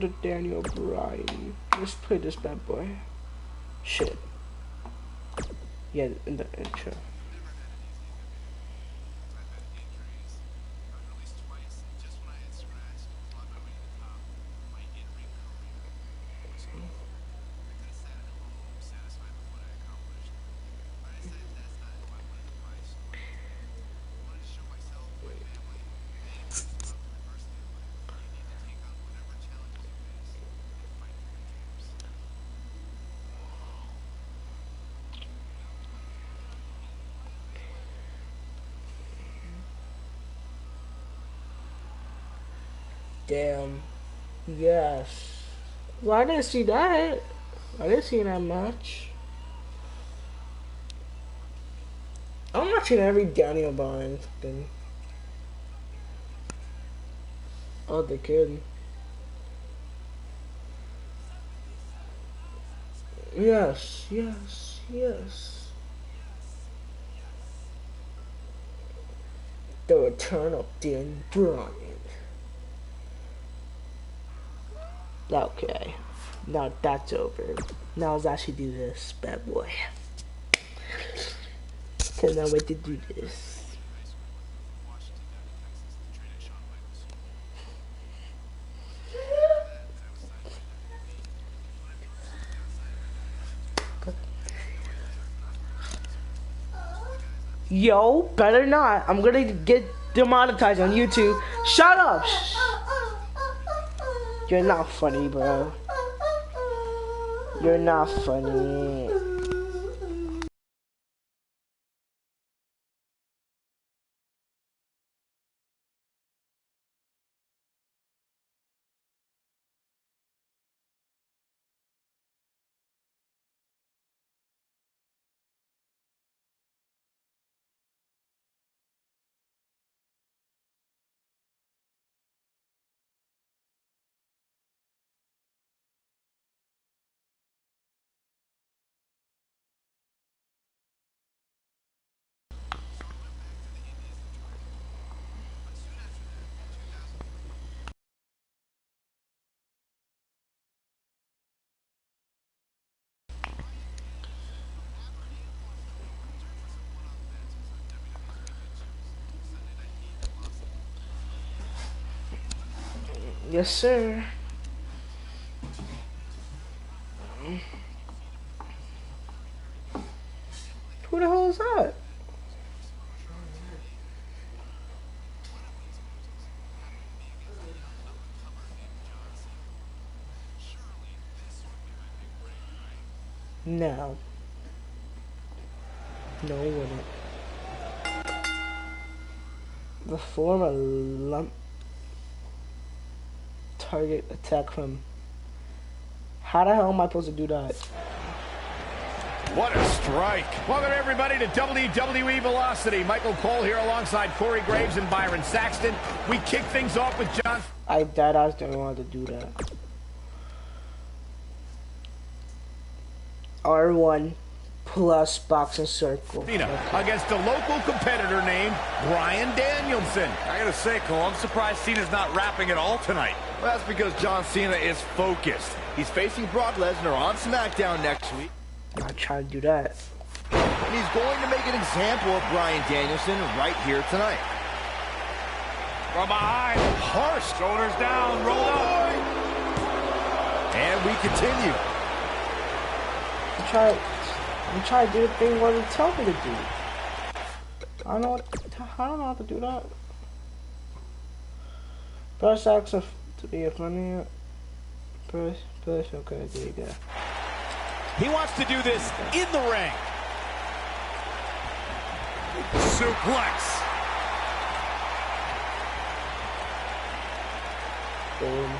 The Daniel Bryan. Let's play this bad boy. Shit. Yeah, in the intro. Damn. Yes. Well, I didn't see that. I didn't see that much. I'm watching every Daniel Bryan thing. Oh, the kid. Yes, yes, yes. The return of Dan Bryan. Okay. Now that's over. Now let's actually do this, bad boy. Cannot wait to do this. Yo, better not. I'm gonna get demonetized on YouTube. Shut up! You're not funny, bro. You're not funny. Yes, sir. Who the hell is that? No. No, it wouldn't. The former lump target attack from. How the hell am I supposed to do that? What a strike. Welcome everybody to WWE Velocity. Michael Cole here alongside Corey Graves and Byron Saxton. We kick things off with John. I didn't want to do that. R1 plus boxing circle. Against a local competitor named Bryan Danielson. I gotta say, Cole, I'm surprised Cena's not rapping at all tonight. Well, that's because John Cena is focused. He's facing Brock Lesnar on SmackDown next week. I'm not trying to do that. And he's going to make an example of Bryan Danielson right here tonight. From behind, harsh, shoulders down, rolled up. And we continue. I'm trying to do the thing what it tells me to do. I don't know how to do that. Press X to be a funny. Press, okay, there you go. He wants to do this in the ring. Suplex. Boom.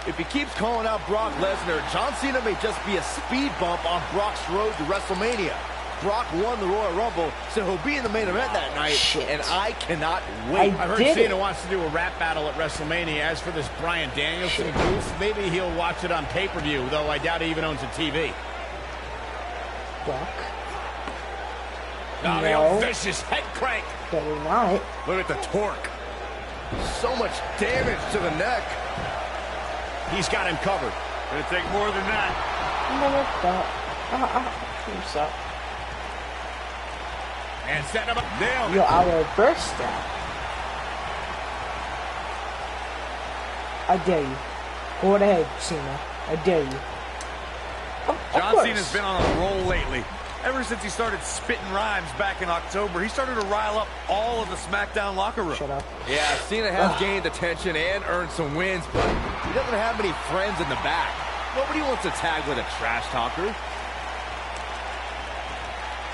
If he keeps calling out Brock Lesnar, John Cena may just be a speed bump on Brock's road to WrestleMania. Brock won the Royal Rumble, so he'll be in the main event that night, and I cannot wait. I heard Cena wants to do a rap battle at WrestleMania. As for this Bryan Danielson goof, maybe he'll watch it on pay-per-view, though I doubt he even owns a TV. Brock? Now the vicious head crank. Better not. Look at the torque. So much damage to the neck. He's got him covered. Gonna take more than that. So. And setting him up. Nailed Yo, it. I reverse that. I dare you. Go ahead, Cena. I dare you. Of John course. Cena's been on a roll lately. Ever since he started spitting rhymes back in October, he started to rile up all of the SmackDown locker room. Shut up. Yeah, Cena has gained attention and earned some wins, but he doesn't have many friends in the back. Nobody wants to tag with a trash talker.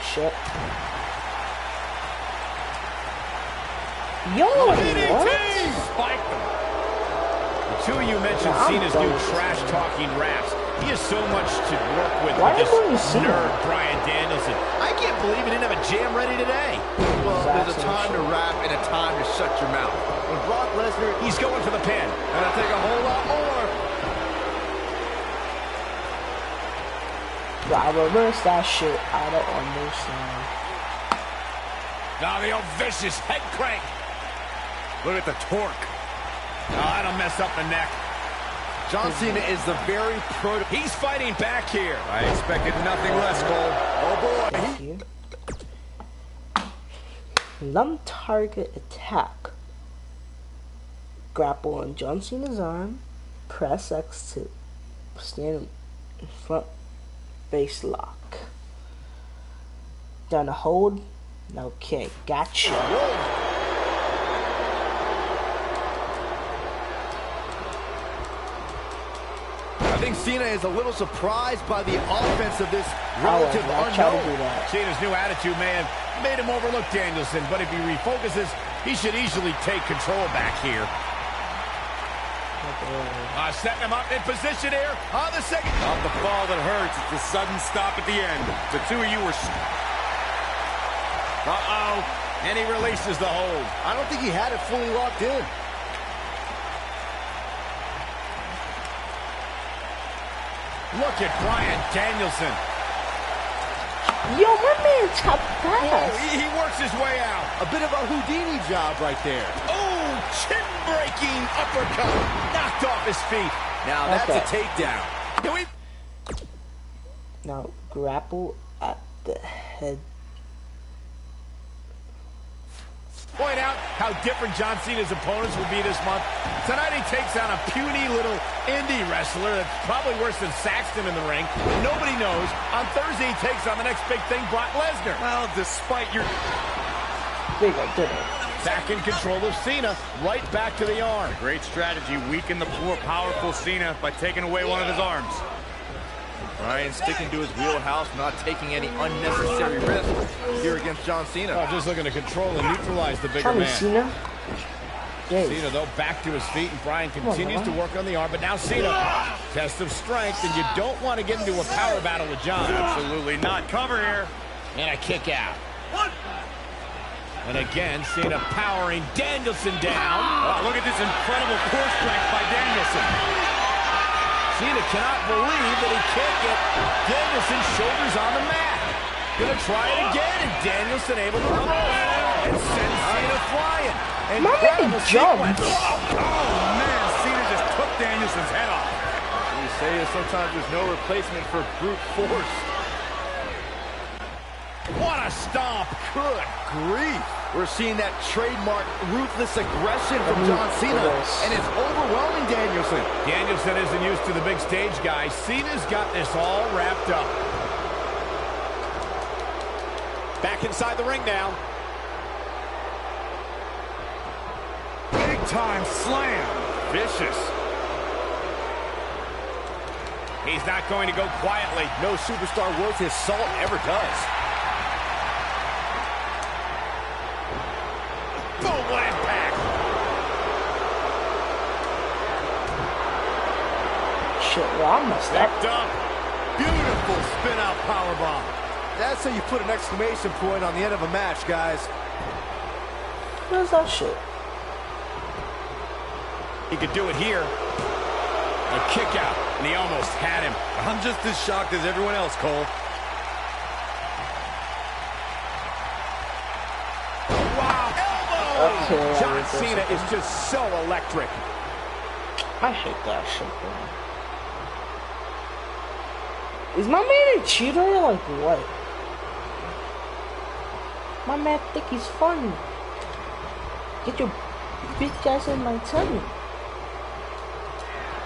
Shit. Yo, what? Spiked him. The two of you mentioned Cena's new trash-talking raps. He has so much to work with this nerd Bryan Danielson. I can't believe he didn't have a jam ready today. Well, there's a time to rap and a time to shut your mouth. When Brock Lesnar, He's going for the pin. gonna take a whole lot more. I reverse that shit. I don't understand. Now the old vicious head crank. Look at the torque. Oh, that'll mess up the neck. John Cena is the very pro. He's fighting back here. I expected nothing less, Cole. Oh boy. Thank you. Lump target attack. Grapple on John Cena's arm. Press X to stand in front face lock. Down to hold. Okay, gotcha. I think Cena is a little surprised by the offense of this relative unknown. Cena's new attitude may have made him overlook Danielson, but if he refocuses, he should easily take control back here. Setting him up in position here on the second. Not the fall that hurts, it's the sudden stop at the end. The two of you were... Uh-oh, and he releases the hold. I don't think he had it fully locked in. Look at Bryan Danielson. Yo, my man top fast. Oh, he works his way out. A bit of a Houdini job right there. Oh, chin-breaking uppercut. Knocked off his feet. Now that's a takedown. Now grapple at the head. Point out how different John Cena's opponents will be this month. Tonight he takes on a puny little indie wrestler that's probably worse than Saxton in the ring. Nobody knows. On Thursday he takes on the next big thing, Brock Lesnar. Well, despite your... Big, I did it. Back in control of Cena, right back to the arm. Great strategy, weaken the more powerful Cena by taking away one of his arms. Bryan sticking to his wheelhouse, not taking any unnecessary risks here against John Cena. Oh, just looking to control and neutralize the bigger Tommy man. Cena. Yay. Cena, though, back to his feet, and Bryan continues to work on the arm. But now Cena, test of strength, and you don't want to get into a power battle with John. Absolutely not. Cover here. And a kick out. And again, Cena powering Danielson down. Oh, look at this incredible core strength by Danielson. Cena cannot believe that he can't get Danielson's shoulders on the mat. Gonna try it again, and Danielson able to roll and send Cena flying. Incredible sequence. Oh, man, Cena just took Danielson's head off. What we say is sometimes there's no replacement for brute force. What a stomp. Good grief. We're seeing that trademark ruthless aggression from John Cena, and it's overwhelming Danielson. Danielson isn't used to the big stage, guys. Cena's got this all wrapped up. Back inside the ring now. Big time slam. Vicious. He's not going to go quietly. No superstar worth his salt ever does. Boom, what impact. Shit, well, I messed up. Stepped up. Beautiful spin-out powerbomb. That's how you put an exclamation point on the end of a match, guys. Where's that shit? He could do it here. A kick out, and he almost had him. I'm just as shocked as everyone else, Cole. Wow, elbow! care. John Cena is just so electric. I hate that shit, bro. Is my man a cheater or like what? My man think he's funny. Get your bitch ass in my tummy.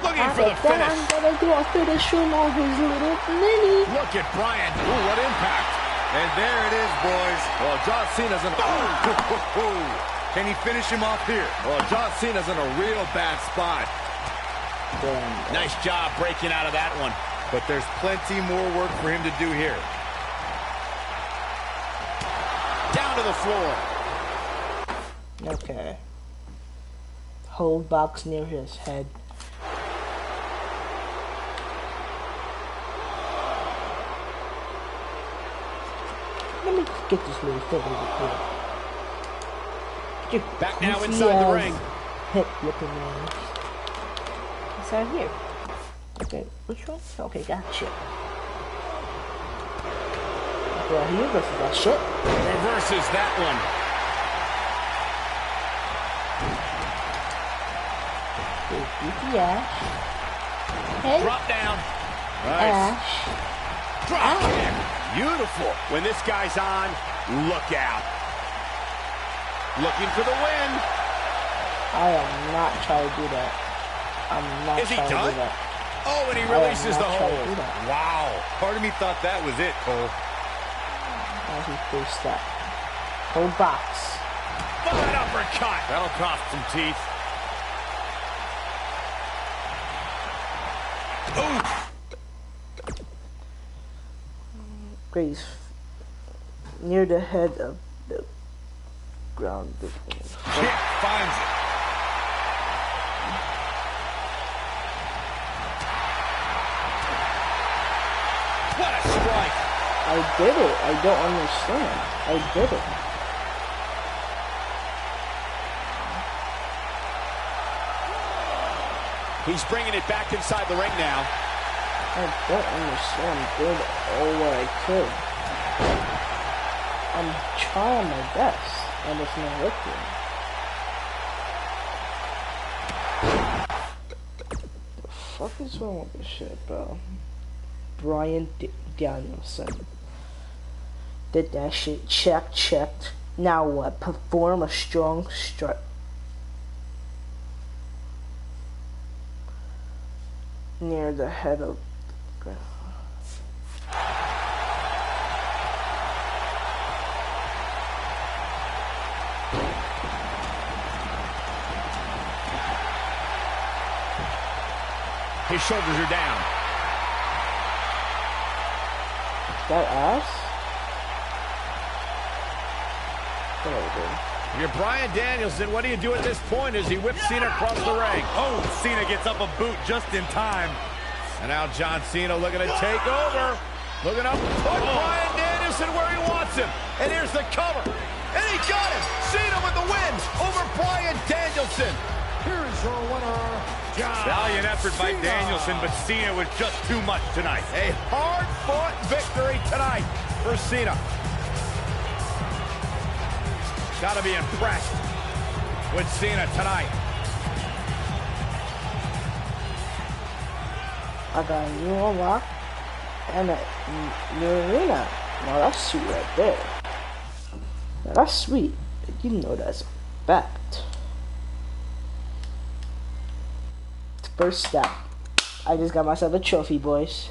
Looking for the finish. I'm gonna do a finish him on his little mini. Look at Bryan. Ooh, what impact. And there it is, boys. Well, John Cena's in Can he finish him off here? Well, John Cena's in a real bad spot. Damn. Nice job breaking out of that one. But there's plenty more work for him to do here. Down to the floor. Okay. Hold box near his head. Let me get this little thing over here. Back now inside the ring. Hip looking man. Inside here. Okay, which one? Okay, gotcha. Right here versus that shit. Reverses that one. Beat the Ash. Hey. Drop down. Nice. Ash. Drop kick. Beautiful. When this guy's on, look out. Looking for the win. I am not trying to do that. I'm not Is he trying done? to do that. Oh, and he releases the hold. Wow. Part of me thought that was it, Cole. Now he faced that. Hold box. Fine uppercut. That'll cost some teeth. Ooh. Grace near the head of the ground. Kick finds it. What a strike. I did it. I don't understand. I did it. He's bringing it back inside the ring now. I don't understand. I did all what I could. I'm trying my best, and it's not working. The fuck is wrong with this shit, bro? Bryan Danielson did that shit. Checked. Now what? Perform a strong strike. Near the head of the ground. His shoulders are down. That ass? Whatever. You're Bryan Danielson. What do you do at this point as he whips Cena across the ring? Oh, Cena gets up a boot just in time. And now John Cena looking to take over. Looking up, put Bryan Danielson where he wants him. And here's the cover. And he got him. Cena with the win over Bryan Danielson. Here's your winner, John Valiant effort by Cena. Danielson, but Cena was just too much tonight. A hard-fought victory tonight for Cena. Got to be impressed with Cena tonight. I got a new unlock and a new arena. Now that's sweet right there. Now that's sweet. You know that's fact. First step. I just got myself a trophy, boys.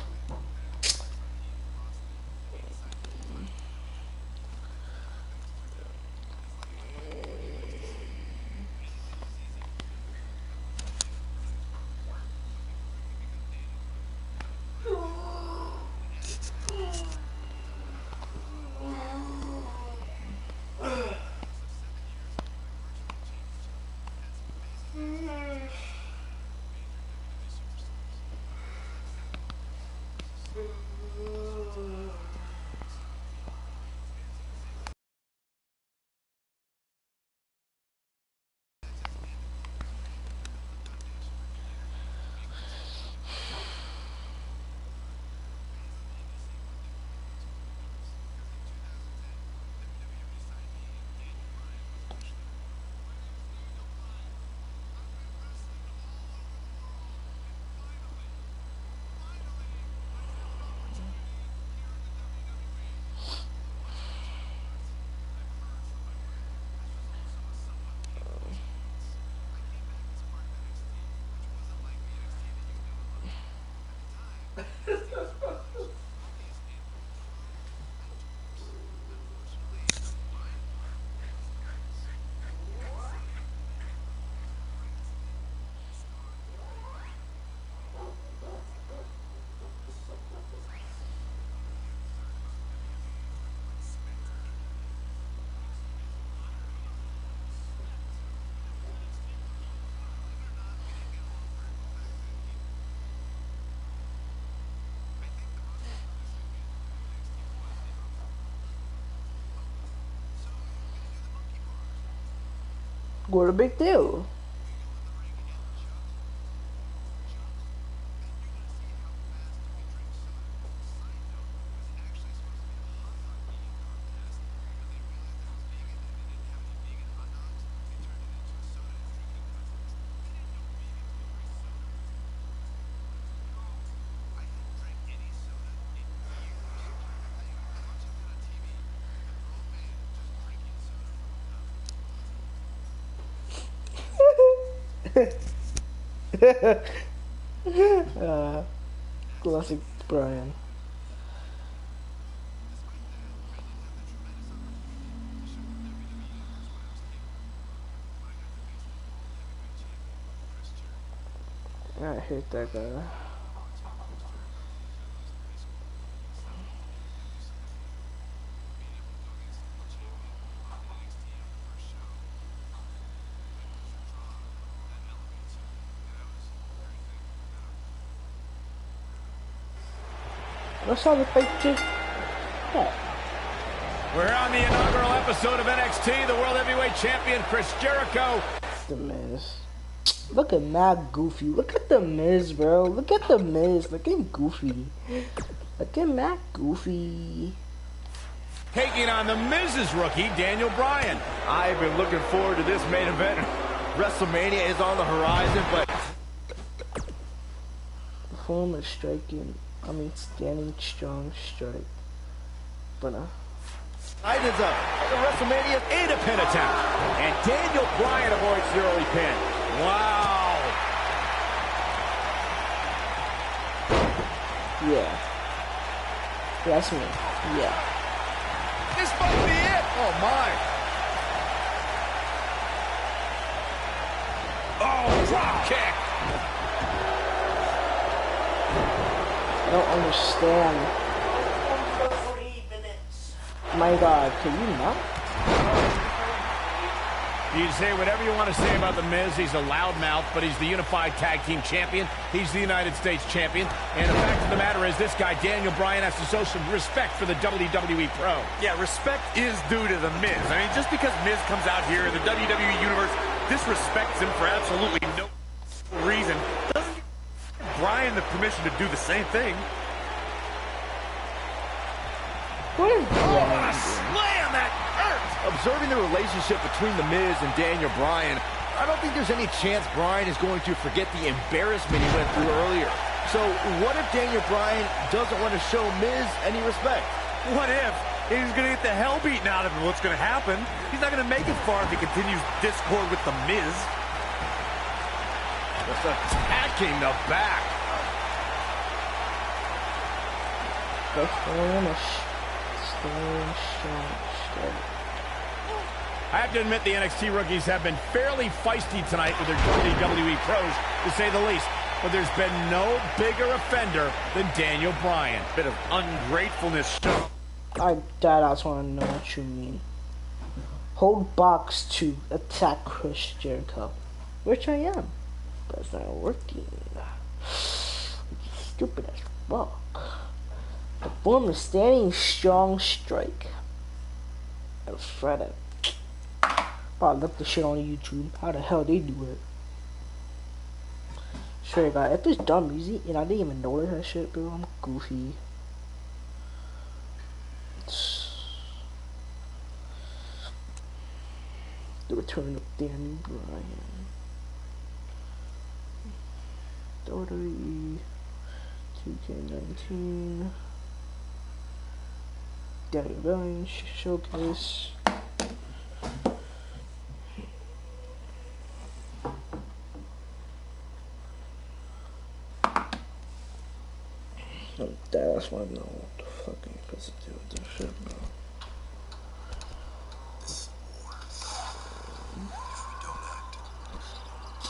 What a big deal. Classic Brian. I hate that guy. Let's have a picture. Yeah. We're on the inaugural episode of NXT. The World Heavyweight Champion, Chris Jericho. The Miz. Look at Matt Goofy. Look at the Miz, bro. Look at the Miz. Look at Goofy. Look at Matt Goofy. Taking on the Miz's rookie, Daniel Bryan. I've been looking forward to this main event. WrestleMania is on the horizon, but The form is striking. Standing strong strike. But Tightens up. The WrestleMania in a pin attempt. And Daniel Bryan avoids the early pin. Wow. yeah. That's me. Yeah. This might be it. Oh, my. Oh, drop kick. I don't understand. My God, can you not? You can say whatever you want to say about The Miz. He's a loudmouth, but he's the Unified Tag Team Champion. He's the United States Champion. And the fact of the matter is, this guy, Daniel Bryan, has to show some respect for the WWE Pro. Yeah, respect is due to The Miz. I mean, just because Miz comes out here in the WWE Universe disrespects him for absolutely no reason, doesn't give Bryan the permission to do the same thing. What is What a slam that hurt! observing the relationship between The Miz and Daniel Bryan, I don't think there's any chance Bryan is going to forget the embarrassment he went through earlier. So what if Daniel Bryan doesn't want to show Miz any respect? What if he's going to get the hell beaten out of him? What's going to happen? He's not going to make it far if he continues discord with The Miz. Just attacking the back. the form is staying strong? I have to admit the NXT rookies have been fairly feisty tonight with their WWE pros, to say the least. But there's been no bigger offender than Daniel Bryan. Bit of ungratefulness shown. I just want to know what you mean. Hold box to attack Chris Jericho, which I am, but it's not working. Stupid as fuck. The form is standing strong strike. And Fred, I look the shit on YouTube. How the hell they do it? Sure, guys, if it's dumb easy and I didn't even notice that shit, bro, I'm goofy. The return of Daniel Bryan. WWE2K19. Daniel Bryan showcase. That's why I know what the fucking supposed to do with this shit, bro.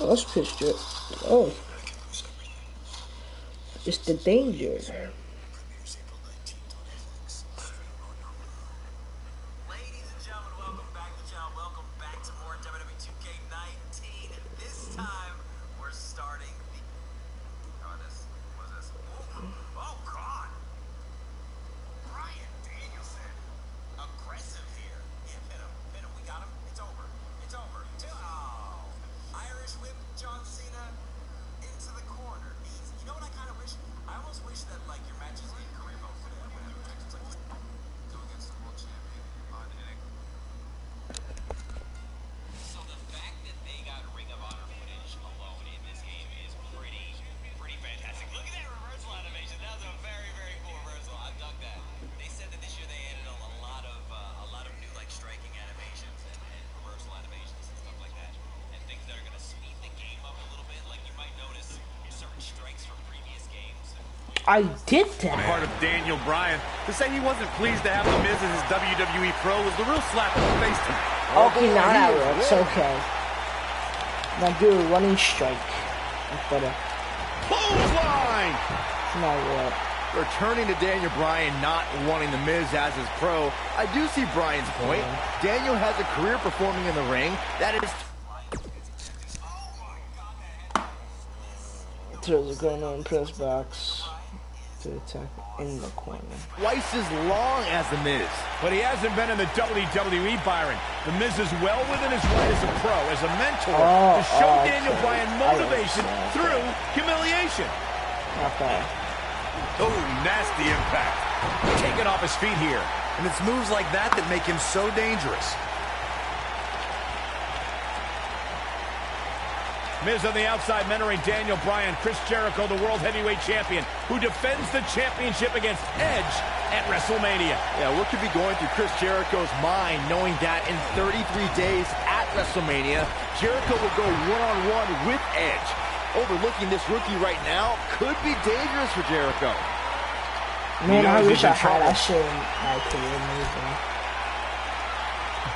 Oh, that's pissed it. Oh. It's the danger. Ladies and gentlemen, welcome back to the channel. Welcome back to more WWE2K19. This time, we're starting the... Oh, this... What is this? Oh, God! Bryan Danielson. Aggressive here. Yeah, pin him. Pin him. We got him. It's over. It's over. Oh, John Cena into the corner. You know what I kind of wish? I almost wish that like your matches in career mode would have objectives like go against the world champion on NXT. So the fact that they got Ring of Honor footage alone in this game is pretty fantastic. Look at that reversal animation. That was a very, very cool reversal. I dug that. They said that this year they added a lot of new like striking animations and reversal animations and stuff like that, and things that are going to speed the game up a little bit. Like you might notice certain strikes from previous games. I did that. Part of Daniel Bryan to say he wasn't pleased to have The Miz as his WWE pro was the real slap in the face to me. Okay, now that works. Okay. Now do a running strike. Instead of Clothesline! now what? Returning to Daniel Bryan not wanting The Miz as his pro, I do see Bryan's point. Daniel has a career performing in the ring. That is Throws a corner and press box to attack in the corner. twice as long as The Miz. But he hasn't been in the WWE, Byron. The Miz is well within his right as a pro, as a mentor, to show Daniel Bryan motivation through humiliation. Not bad. Oh, nasty impact. Taken off his feet here. And it's moves like that that make him so dangerous. Miz on the outside mentoring Daniel Bryan. Chris Jericho, the World Heavyweight Champion, who defends the championship against Edge at WrestleMania. Yeah, what could be going through Chris Jericho's mind knowing that in 33 days at WrestleMania, Jericho will go one-on-one with Edge. Overlooking this rookie right now could be dangerous for Jericho. Man, I knows wish he's I in had trouble. that shit in my career movie.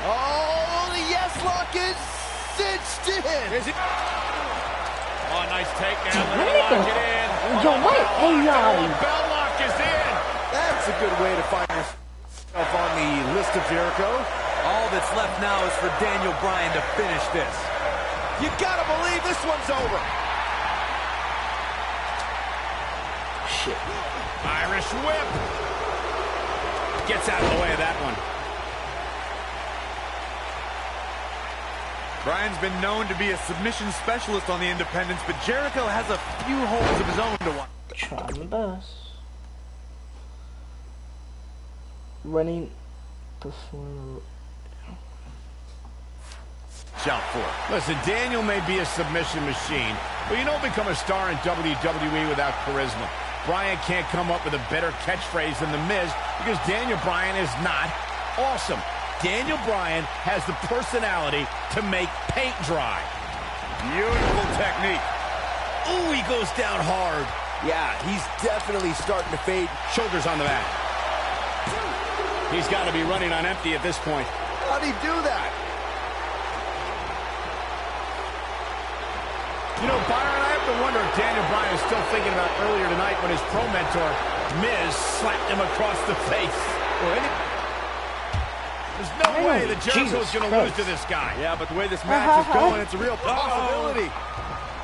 Oh, the yes lock is cinched in. Is it? Oh, nice takedown. Let What him the- lock it in. Yo, wait, AI. Bell lock is in. That's a good way to find yourself on the list of Jericho. All that's left now is for Daniel Bryan to finish this. You gotta believe this one's over. Shit. Irish whip. Gets out of the way of that one. Bryan's been known to be a submission specialist on the independents, but Jericho has a few holes of his own to watch. Try my best. Running performer. Shout for. Listen, Daniel may be a submission machine, but you don't become a star in WWE without charisma. Bryan can't come up with a better catchphrase than The Miz because Daniel Bryan is not awesome. Daniel Bryan has the personality to make paint dry. Beautiful technique. Ooh, he goes down hard. Yeah, he's definitely starting to fade. Shoulders on the mat. He's got to be running on empty at this point. How'd he do that? You know, Byron, I have to wonder if Daniel Bryan is still thinking about earlier tonight when his pro mentor, Miz, slapped him across the face. There's no way that Jericho is going to lose to this guy. Yeah, but the way this match is going, it's a real possibility.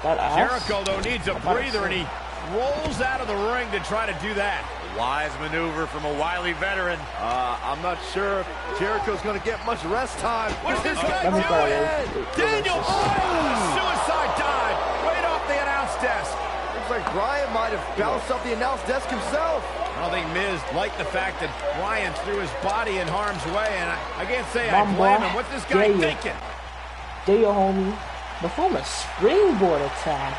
That ass? Jericho, though, needs a breather, and he rolls out of the ring to try to do that. Wise maneuver from a wily veteran. I'm not sure if Jericho's going to get much rest time. What's this guy Let me follow doing? it. Daniel Bryan, suicide dive, right off the announce desk. Looks like Bryan might have bounced off the announce desk himself. I don't think Miz liked the fact that Bryan threw his body in harm's way, and I can't say I Mom, blame boy. him. What's this guy Yeah, yeah. thinking? There you homie. Perform a springboard attack.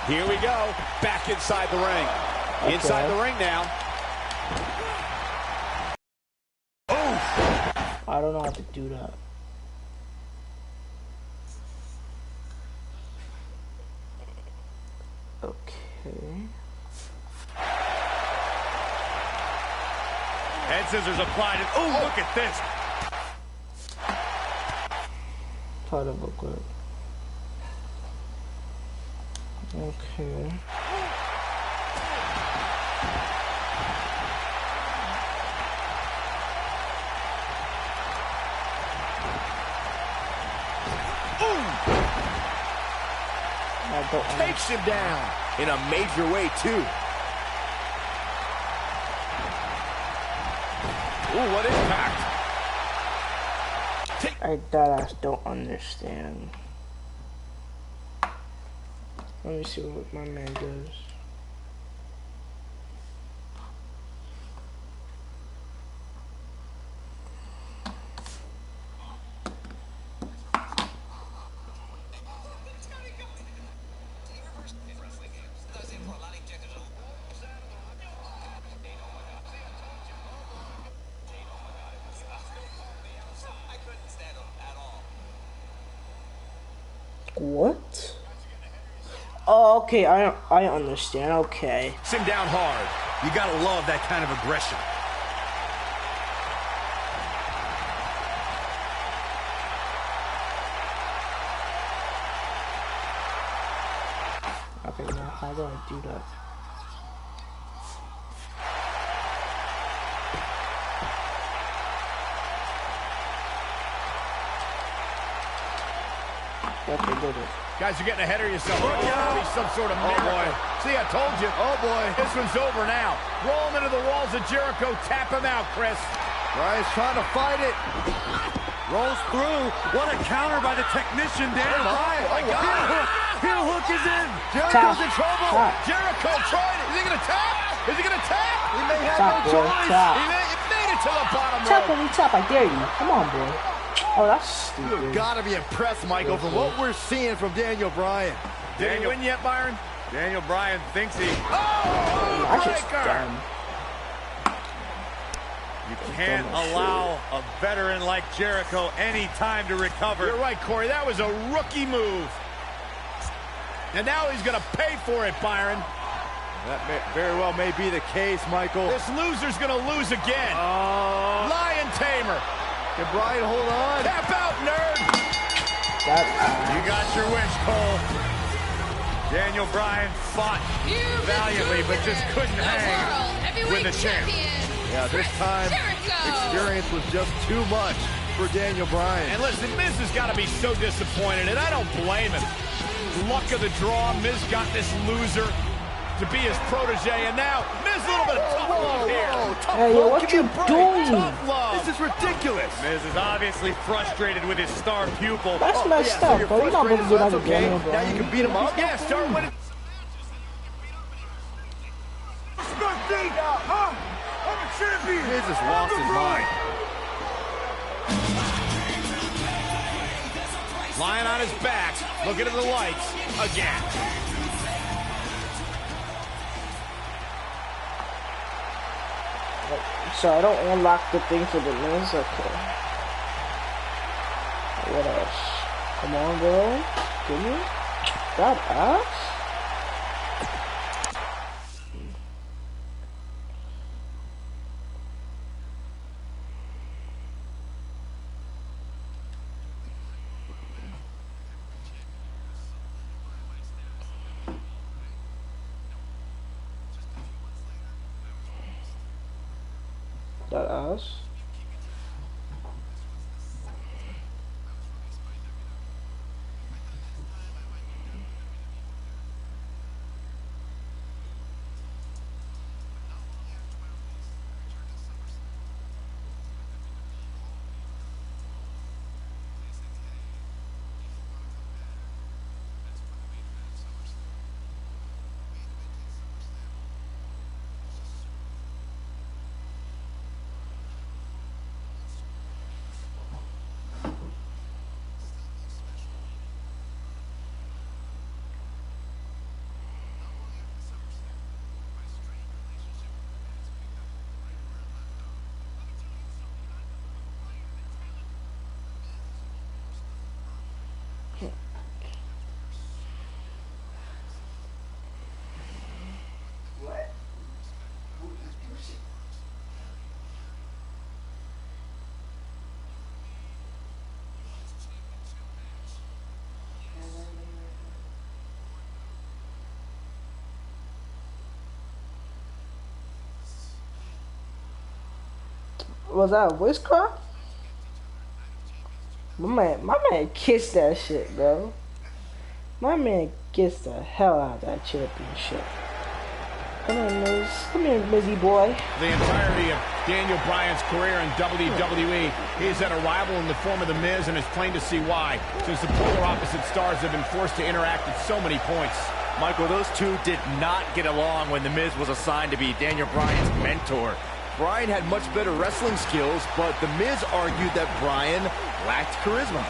Here we go. Back inside the ring. Okay. Inside the ring now. I don't know how to do that. Okay. Head scissors applied. And, oh, look at this. Try to look good. Okay. I don't want Takes him down in a major way, too. Ooh, what impact. I that I don't understand. Let me see what my man does. What? Oh, okay, I understand. Okay. Sit him down hard. You gotta love that kind of aggression. Okay, now how do I do that? Okay, did it. Guys, you're getting ahead of yourself. Look out. Be some sort of miracle. See, I told you. Oh, boy. This one's over now. Roll him into the walls of Jericho. Tap him out, Chris. Bryan's trying to fight it. Rolls through. What a counter by the technician, Daniel Bryan. Oh, my God. Heel hook is in. Tap. Jericho's in trouble. Tap. Jericho tried it. Is he going to tap? Is he going to tap? He may have Tap, no boy. choice. Tap. He made it to the bottom Tap rope. on me, tap. I dare you. Come on, boy. Oh, that's You've stupid. got to be impressed, Michael, from what we're seeing from Daniel Bryan. Did he win yet, Byron? Daniel Bryan thinks he... Oh, That's just breaker. dumb. You can't allow a veteran like Jericho any time to recover. You're right, Corey. That was a rookie move. And now he's going to pay for it, Byron. That very well may be the case, Michael. This loser's going to lose again. Lion Tamer. Can Bryan hold on? Tap out, nerd. You got your wish, Cole. Daniel Bryan fought valiantly, but just couldn't hang with the champ. Yeah, this time, experience was just too much for Daniel Bryan. And listen, Miz has got to be so disappointed, and I don't blame him. Luck of the draw, Miz got this loser to be his protege, and now Miz a little bit of tough love here. Hey, yo, what you doing? Tough love. This is ridiculous. Miz is obviously frustrated with his star pupil. That's messed So up, you're bro. You're not frustrated, supposed to so do that that's okay. again, bro. Now you can beat him up. Yeah, start winning. Miz has lost his mind. Lying on his back, looking at the lights again. So I don't unlock the thing for the Miz? Okay. What else? Come on, bro. Give me that ass? That ass? Was that a voice crack? My man kissed that shit, bro. My man gets the hell out of that championship. Come here, Miz. Come here, Mizzy boy. The entirety of Daniel Bryan's career in WWE, he's had a rival in the form of The Miz, and it's plain to see why, since the polar opposite stars have been forced to interact at so many points. Michael, those two did not get along when The Miz was assigned to be Daniel Bryan's mentor. Bryan had much better wrestling skills, but The Miz argued that Bryan lacked charisma.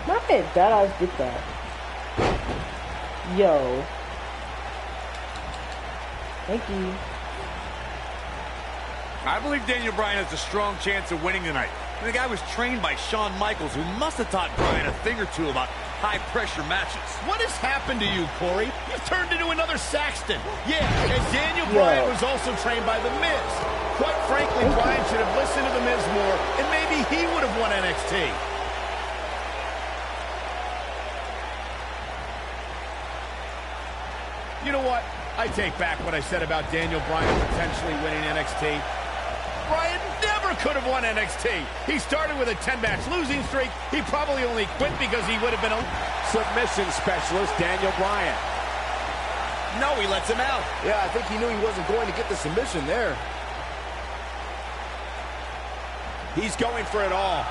Not bad, that I did that. Yo. Thank you. I believe Daniel Bryan has a strong chance of winning tonight. The guy was trained by Shawn Michaels, who must have taught Bryan a thing or two about high-pressure matches. What has happened to you, Corey? You've turned into another Saxton. Yeah, and Daniel Bryan was also trained by The Miz. Quite frankly, Bryan should have listened to The Miz more, and maybe he would have won NXT. You know what? I take back what I said about Daniel Bryan potentially winning NXT. Bryan never could have won NXT. He started with a 10-match losing streak. He probably only quit because he would have been a submission specialist, Daniel Bryan. No, he lets him out. Yeah, I think he knew he wasn't going to get the submission there. He's going for it all.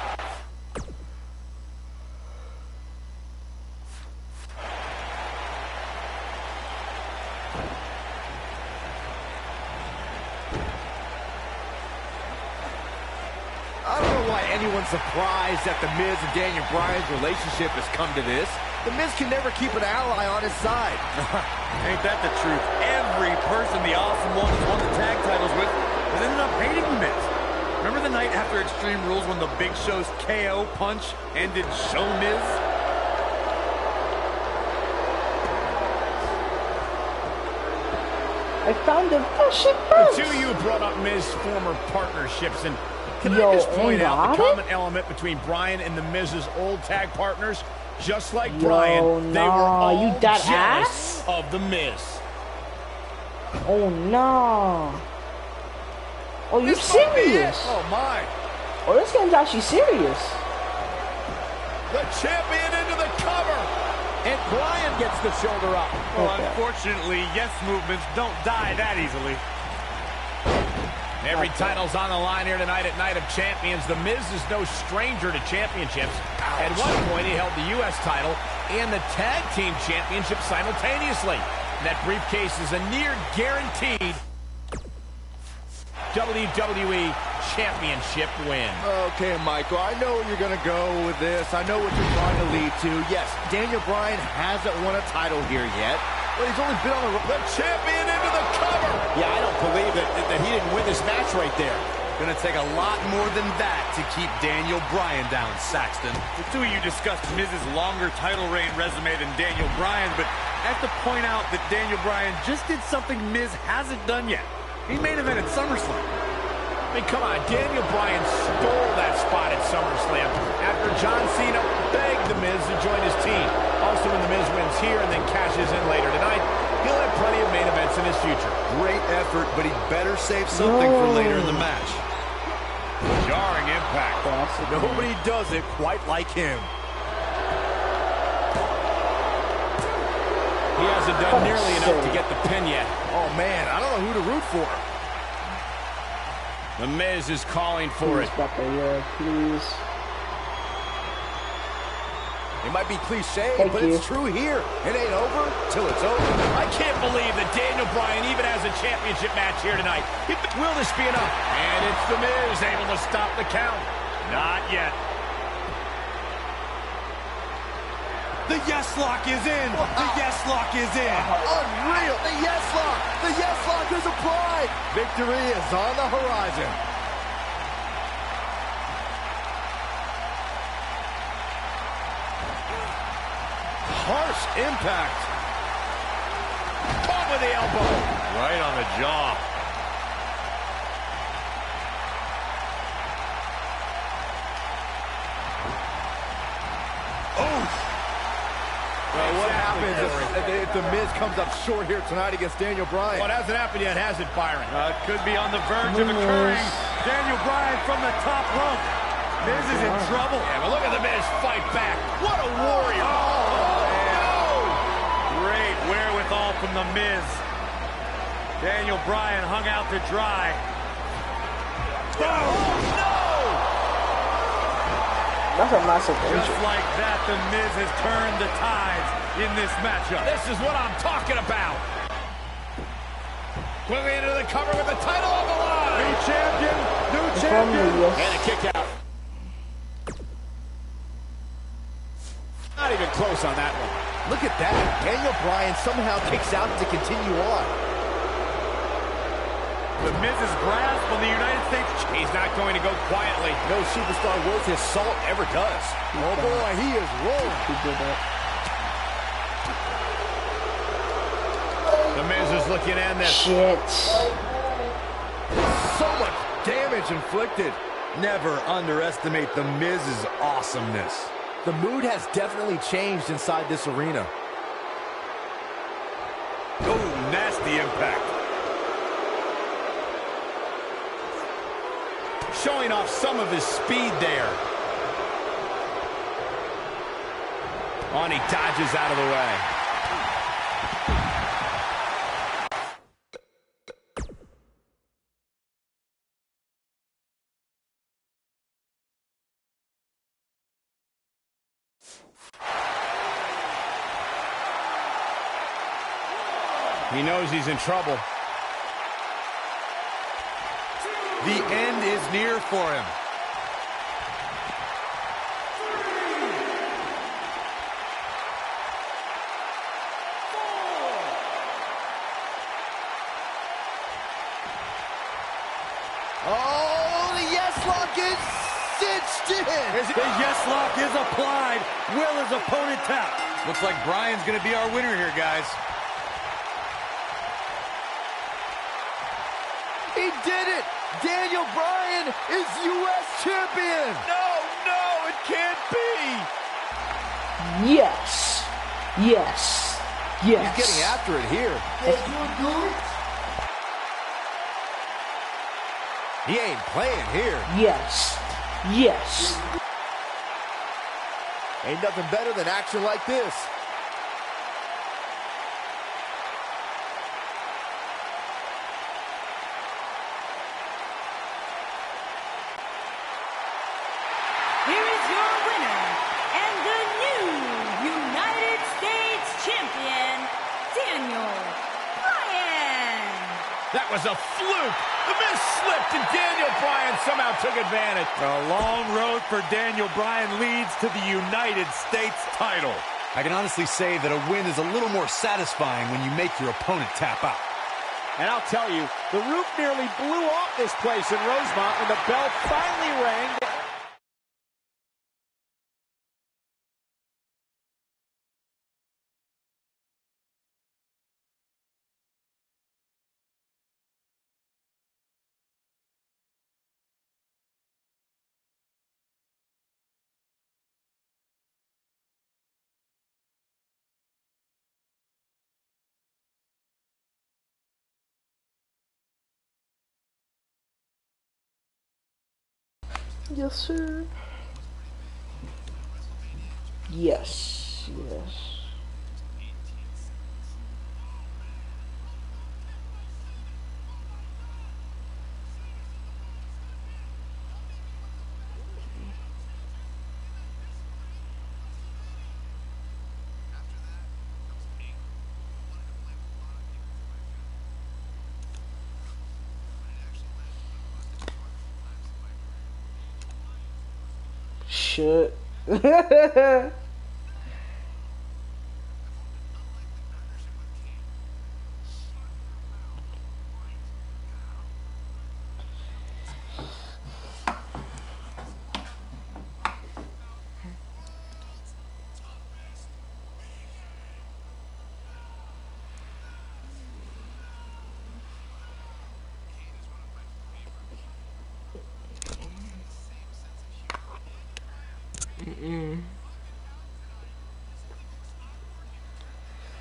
Anyone's surprised that The Miz and Daniel Bryan's relationship has come to this. The Miz can never keep an ally on his side. Ain't that the truth? Every person the Awesome One has won the tag titles with has ended up hating The Miz. Remember the night after Extreme Rules when the Big Show's KO punch ended Show Miz? I found the shit first. The two of you brought up Miz's former partnerships, and can I just point out the common element between Bryan and The Miz's old tag partners? Just like Bryan, they were all jealous of The Miz. Oh, no. Oh, you serious? Oh, my. Oh, this game's actually serious. The champion into the cover. And Bryan gets the shoulder up. Well, unfortunately, yes movements don't die that easily. Every title's on the line here tonight at Night of Champions. The Miz is no stranger to championships. At one point, he held the U.S. title and the Tag Team Championship simultaneously. That briefcase is a near guaranteed WWE Championship win. Okay, Michael, I know where you're going to go with this. I know what you're trying to lead to. Yes, Daniel Bryan hasn't won a title here yet, but he's only been on the champion into the cover. Yeah, I don't believe that he didn't win this match right there. Gonna take a lot more than that to keep Daniel Bryan down, Saxton. The two of you discussed Miz's longer title reign resume than Daniel Bryan's, but I have to point out that Daniel Bryan just did something Miz hasn't done yet. He main evented SummerSlam. I mean, come on, Daniel Bryan stole that spot at SummerSlam after John Cena begged The Miz to join his team. Also, when The Miz wins here and then cashes in later tonight, he'll have plenty of main events in his future. Great effort, but he better save something for later in the match. Jarring impact. Nobody does it quite like him. He hasn't done nearly enough to get the pin yet. Oh, man, I don't know who to root for. The Miz is calling for it. Please. It might be cliche, but it's true here. It ain't over till it's over. I can't believe that Daniel Bryan even has a championship match here tonight. Will this be enough? And it's The Miz able to stop the count. Not yet. The yes lock is in. The yes lock is in. Unreal. The yes lock. The yes lock is applied. Victory is on the horizon. Harsh impact. Caught with the elbow. Right on the jaw. Well, what happens if The Miz comes up short here tonight against Daniel Bryan? Well, it hasn't happened yet, has it, Byron? It could be on the verge of occurring. Daniel Bryan from the top rope. Miz is in trouble. Yeah, but look at The Miz fight back. What a warrior. Great wherewithal from The Miz. Daniel Bryan hung out to dry. Oh, no! That's a massive Just injury. like that, The Miz has turned the tides in this matchup. This is what I'm talking about. Quickly into the cover with the title on the line. New champion, new From champion. the And a kick out. Not even close on that one. Look at that. Daniel Bryan somehow kicks out to continue on. The Miz's grasp on the United States. He's not going to go quietly. No superstar worth his salt ever does. Oh boy, he is rolling. He did that. The Miz is looking to end this. Shit. So much damage inflicted. Never underestimate The Miz's awesomeness. The mood has definitely changed inside this arena. Oh, nasty impact. Showing off some of his speed there. Oh, and he dodges out of the way. He knows he's in trouble. The end is near for him. Oh, the yes lock is cinched in. The yes lock is applied. Will his opponent tap? Looks like Bryan's going to be our winner here, guys. He did it. Daniel Bryan is U.S. champion. No, it can't be. Yes. Yes. Yes. He's getting after it here. He ain't playing here. Yes. Yes. Ain't nothing better than action like this. Here is your winner and the new United States champion, Daniel Bryan. That was a fluke. The Miz slipped and Daniel Bryan somehow took advantage. A long road for Daniel Bryan leads to the United States title. I can honestly say that a win is a little more satisfying when you make your opponent tap out. And I'll tell you, the roof nearly blew off this place in Rosemont when the bell finally rang. Yes, sir. Yes. Yes. Shit.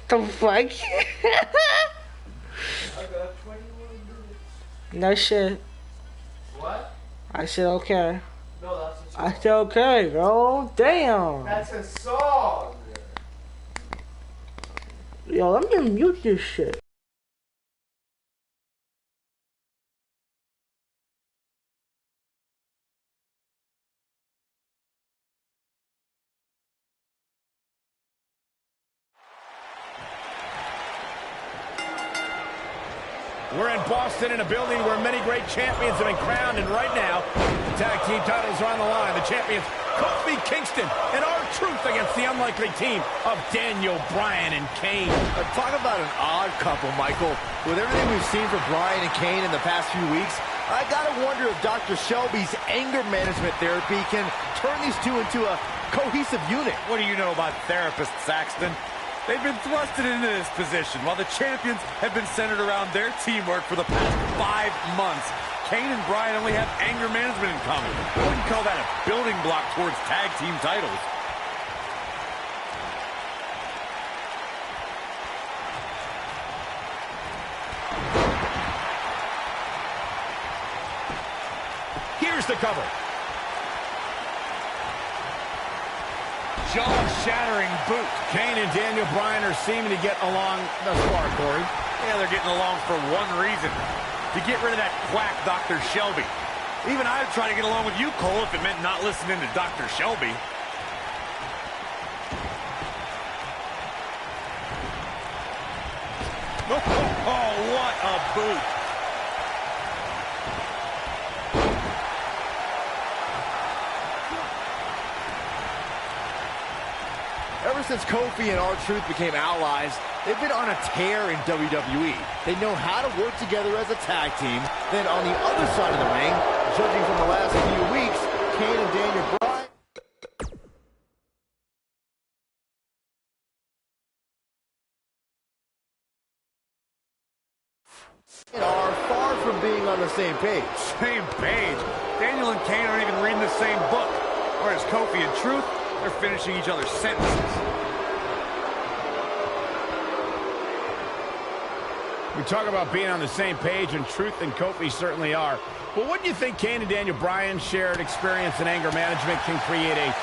The fuck? No shit. What? I said okay. No, that's a song. I said okay, bro. Damn. That's a song. Yo, let me mute this shit. We're in Boston in a building where many great champions have been crowned, and right now, the tag team titles are on the line. The champions, Kofi Kingston and R1ze against the unlikely team of Daniel Bryan and Kane. Talk about an odd couple, Michael. With everything we've seen from Bryan and Kane in the past few weeks, I gotta wonder if Dr. Shelby's anger management therapy can turn these two into a cohesive unit. What do you know about therapists, Saxton? They've been thrusted into this position while the champions have been centered around their teamwork for the past 5 months. Kane and Bryan only have anger management in common. I wouldn't call that a building block towards tag team titles. Here's the cover. Jaw-shattering boot. Kane and Daniel Bryan are seeming to get along thus far, Corey. Yeah, they're getting along for one reason. To get rid of that quack, Dr. Shelby. Even I'd try to get along with you, Cole, if it meant not listening to Dr. Shelby. Oh, what a boot. Ever since Kofi and R1ze became allies, they've been on a tear in WWE. They know how to work together as a tag team. Then on the other side of the ring, judging from the last few weeks, Kane and Daniel Bryan are far from being on the same page. Same page. Daniel and Kane aren't even reading the same book. Whereas Kofi and Truth, they're finishing each other's sentences. We talk about being on the same page, and Truth and Kofi certainly are. But wouldn't you think Kane and Daniel Bryan's shared experience in anger management can create a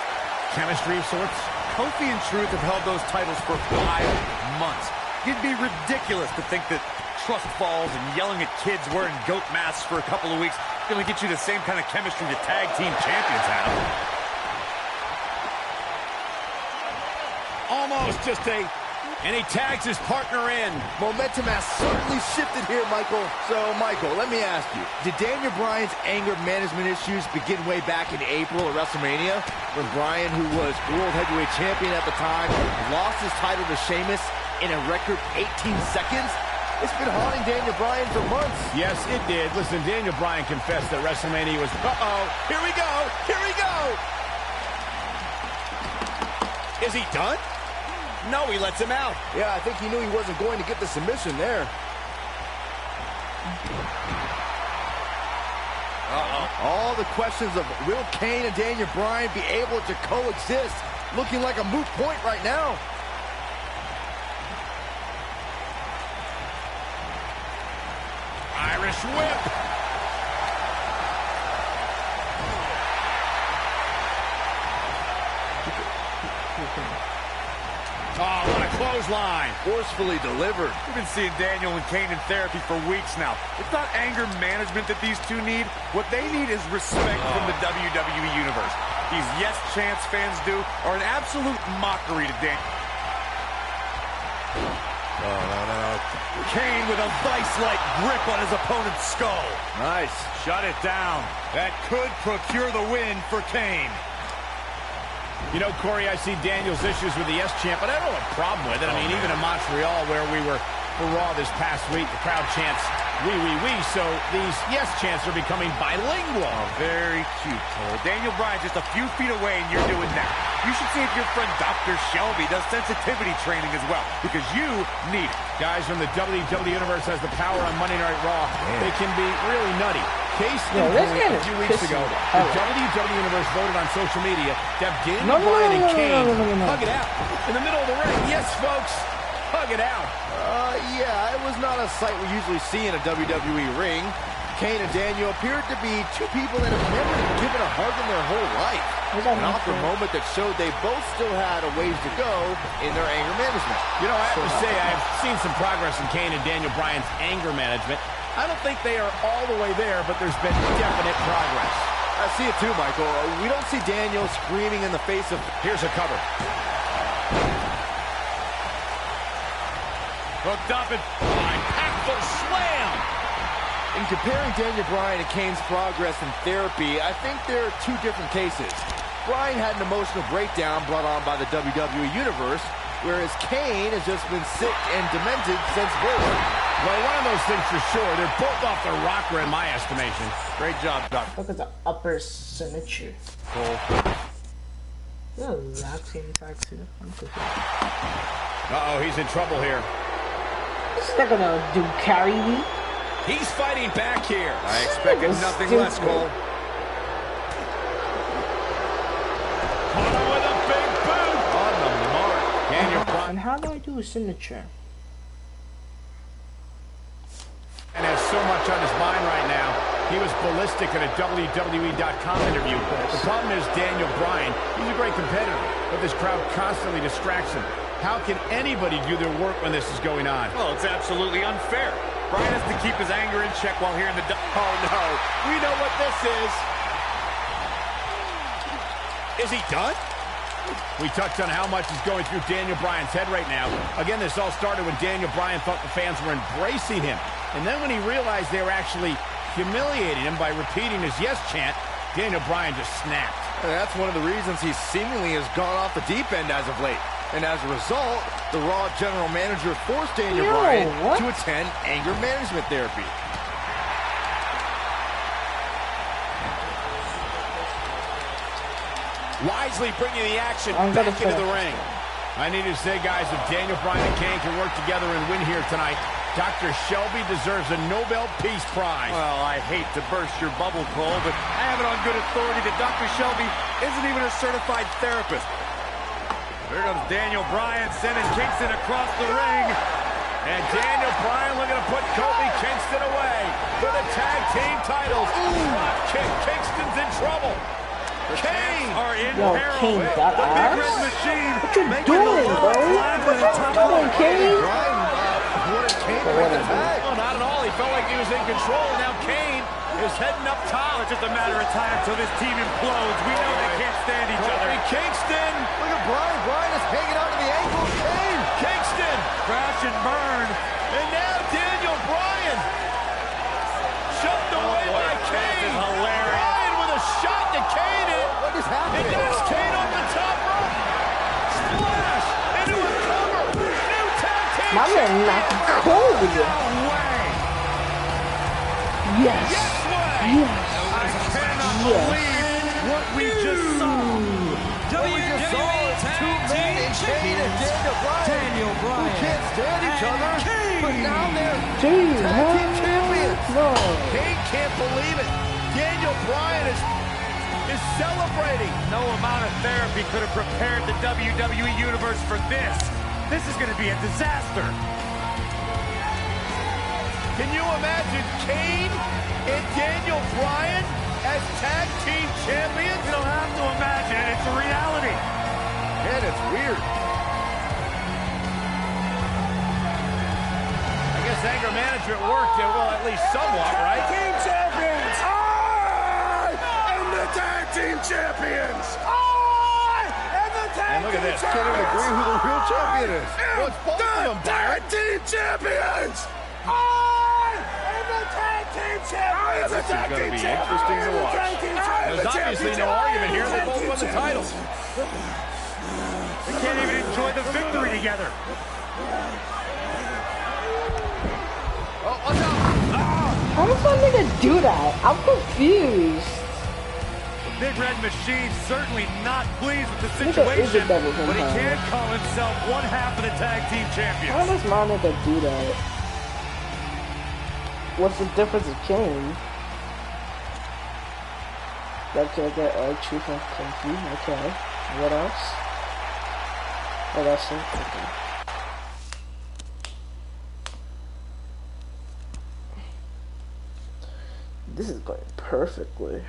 chemistry of sorts? Kofi and Truth have held those titles for 5 months. It'd be ridiculous to think that trust falls and yelling at kids wearing goat masks for a couple of weeks is going to get you the same kind of chemistry the tag team champions have. Almost just and he tags his partner in. Momentum has certainly shifted here, Michael. So, Michael, let me ask you, did Daniel Bryan's anger management issues begin way back in April at WrestleMania, when Bryan, who was World Heavyweight Champion at the time, lost his title to Sheamus in a record 18 seconds? It's been haunting Daniel Bryan for months. Yes, it did. Listen, Daniel Bryan confessed that WrestleMania was, here we go, here we go. Is he done? No, he lets him out. Yeah, I think he knew he wasn't going to get the submission there. All the questions of will Kane and Daniel Bryan be able to coexist looking like a moot point right now. Irish whip. Oh, what a clothesline. Forcefully delivered. We've been seeing Daniel and Kane in therapy for weeks now. It's not anger management that these two need. What they need is respect from the WWE Universe. These Yes Chance fans do are an absolute mockery to Daniel. Kane with a vice-like grip on his opponent's skull. Nice. Shut it down. That could procure the win for Kane. You know, Corey, I see Daniel's issues with the Yes Champ, but I don't have a problem with it. I mean, even in Montreal, where we were for Raw this past week, the crowd chants, "We, we, we." So these Yes Chants are becoming bilingual. Oh, very cute, Cole. Daniel Bryan just a few feet away, and you're doing that. You should see if your friend Dr. Shelby does sensitivity training as well, because you need it. Guys from the WWE Universe has the power on Monday Night Raw. They can be really nutty. Case in point, a few weeks ago, the WWE Universe voted on social media to have Daniel Bryan and Kane hug it out in the middle of the ring. Yes, folks, hug it out. Yeah, it was not a sight we usually see in a WWE ring. Kane and Daniel appeared to be two people that have never given a hug in their whole life. An awkward moment that showed they both still had a ways to go in their anger management. You know, I have to say, I've seen some progress in Kane and Daniel Bryan's anger management. I don't think they are all the way there, but there's been definite progress. I see it too, Michael. We don't see Daniel screaming in the face of... Here's a cover. Hooked up and impactful slam. In comparing Daniel Bryan and Kane's progress in therapy, I think there are two different cases. Bryan had an emotional breakdown brought on by the WWE Universe, whereas Kane has just been sick and demented since birth. Well, one of those things for sure. They're both off their rocker in my estimation. Great job, Doc. Look at the upper signature. Cole. The exact same tag too. I'm confused. Uh-oh, he's in trouble here. What's that gonna do? Carry me? He's fighting back here. I expected nothing less, Cole. Caught him with a big boot. On the mark. Daniel Bryan. And how do I do a signature? And has so much on his mind right now. He was ballistic in a WWE.com interview. The problem is Daniel Bryan, he's a great competitor, but this crowd constantly distracts him. How can anybody do their work when this is going on? Well, it's absolutely unfair. Bryan has to keep his anger in check while here in the... Oh, no. We know what this is. Is he done? We touched on how much is going through Daniel Bryan's head right now. Again, this all started when Daniel Bryan thought the fans were embracing him. And then when he realized they were actually humiliating him by repeating his yes chant, Daniel Bryan just snapped. And that's one of the reasons he seemingly has gone off the deep end as of late. And as a result, the Raw general manager forced Daniel Bryan to attend anger management therapy. Wisely bringing the action back into the ring. I need to say, guys, if Daniel Bryan and Kane can work together and win here tonight, Dr. Shelby deserves a Nobel Peace Prize. Well, I hate to burst your bubble, Cole, but I have it on good authority that Dr. Shelby isn't even a certified therapist. Here comes Daniel Bryan sending Kingston across the ring. And Daniel Bryan looking to put Kofi Kingston away for the tag team titles. Drop kick. Kingston's in trouble. Kane Are in Yo, peril. Kane got The Big ass? Red Machine What you making doing, the bro? climb to the top of the Kane? Bryan wanted Kane to win the tag. Well, not at all. He felt like he was in control. Now Kane is heading up top. It's just a matter of time until this team implodes. We know they can't stand each other. Kofi Kingston. Look at Bryan. Bryan is hanging on to the ankle of Kane. Kingston. Crash and burn. And now Daniel Bryan. Shoved away by Kane. This is hilarious. Bryan with a shot to Kane. What is happening? And there's Kane on the top rope. Splash into a cover. New tag team. My man knocked cold. Yes. Yes way. Yes. I cannot Yes. believe what we just saw. Two men in Kane and Daniel Bryan. Who can't stand each other, but now they're Dude, tag team champions. no. Kane can't believe it. Daniel Bryan is celebrating. No amount of therapy could have prepared the WWE Universe for this. This is going to be a disaster. Can you imagine Kane and Daniel Bryan as tag team champions? You don't have to imagine it. It's a reality. Man, it's weird. I guess anger management worked, well, at least somewhat, right? Team champions! I am the tag team champions! I am the tag And look at team this. Can't even agree who the real champion is. Well, it's both of them, Byron. tag team champions! I am the tag team champions! This is going to be interesting to watch. There's obviously no argument here. They both won the titles. They can't even enjoy the victory together. Oh, watch out. How does that nigga do that? I'm confused. The Big Red Machine certainly not pleased with the Nigga is a situation, devil but he vampire. can call himself one half of the tag team How champions. does my nigga do that? What's the difference of Kane? Okay, I get R2 from Kung Okay. What else? Oh, that's it. Okay. This is going perfectly.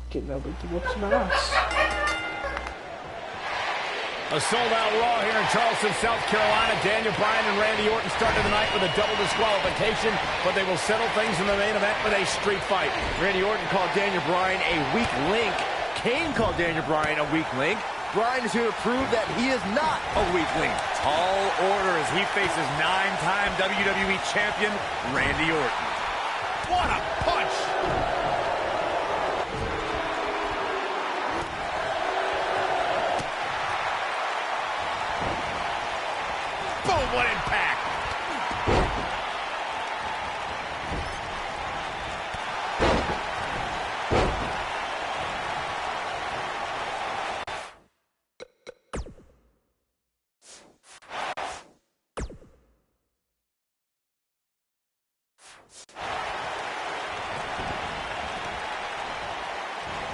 Getting over to whoop some ass. A sold-out Raw here in Charleston, South Carolina. Daniel Bryan and Randy Orton started the night with a double disqualification, but they will settle things in the main event with a street fight. Randy Orton called Daniel Bryan a weak link. Kane called Daniel Bryan a weak link. Bryan is here to prove that he is not a weak link. Tall order as he faces 9-time WWE champion Randy Orton. What a punch! Boom, what impact!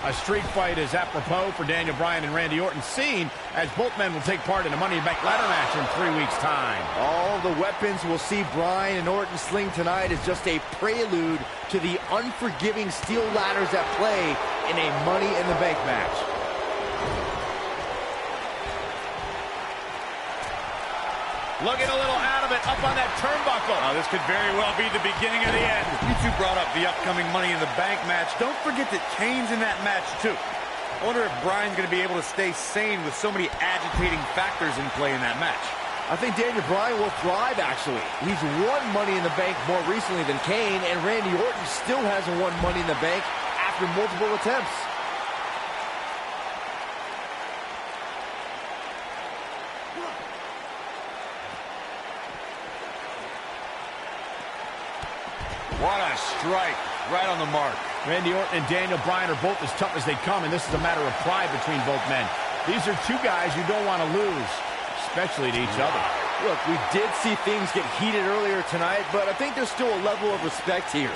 A street fight is apropos for Daniel Bryan and Randy Orton, seen as both men will take part in a Money in the Bank ladder match in 3 weeks' time. All the weapons we'll see Bryan and Orton sling tonight is just a prelude to the unforgiving steel ladders at play in a Money in the Bank match. Looking a little out of it, up on that turnbuckle. Oh, this could very well be the beginning of the end. You two brought up the upcoming Money in the Bank match. Don't forget that Kane's in that match, too. I wonder if Bryan's going to be able to stay sane with so many agitating factors in play in that match. I think Daniel Bryan will thrive, actually. He's won Money in the Bank more recently than Kane, and Randy Orton still hasn't won Money in the Bank after multiple attempts. What a strike. Right on the mark. Randy Orton and Daniel Bryan are both as tough as they come, and this is a matter of pride between both men. These are two guys you don't want to lose, especially to each other. Look, we did see things get heated earlier tonight, but I think there's still a level of respect here.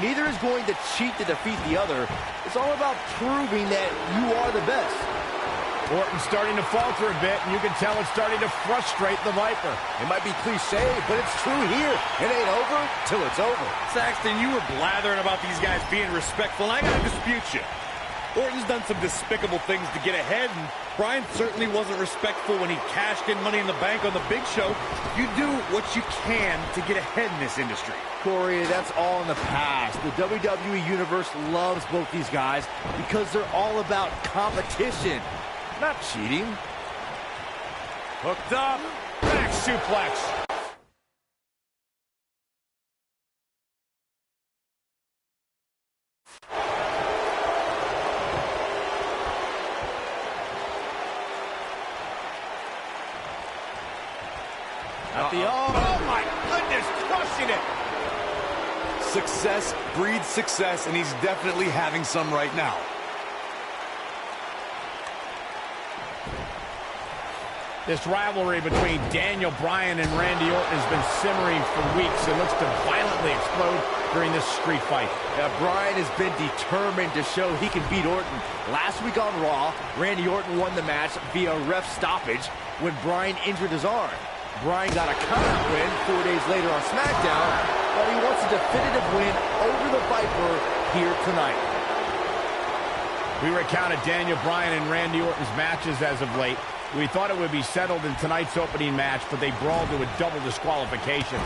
Neither is going to cheat to defeat the other. It's all about proving that you are the best. Orton's starting to falter a bit, and you can tell it's starting to frustrate the Viper. It might be cliche, but it's true here. It ain't over till it's over. Saxton, you were blathering about these guys being respectful, and I gotta dispute you. Orton's done some despicable things to get ahead, and Bryan certainly wasn't respectful when he cashed in Money in the Bank on the Big Show. You do what you can to get ahead in this industry. Corey, that's all in the past. The WWE Universe loves both these guys because they're all about competition, not cheating. Hooked up. Back suplex. Oh my goodness, crushing it. Success breeds success, and he's definitely having some right now. This rivalry between Daniel Bryan and Randy Orton has been simmering for weeks. It looks to violently explode during this street fight. Bryan has been determined to show he can beat Orton. Last week on Raw, Randy Orton won the match via ref stoppage when Bryan injured his arm. Bryan got a countout win 4 days later on SmackDown, but he wants a definitive win over the Viper here tonight. We recounted Daniel Bryan and Randy Orton's matches as of late. We thought it would be settled in tonight's opening match, but they brawled to a double disqualification.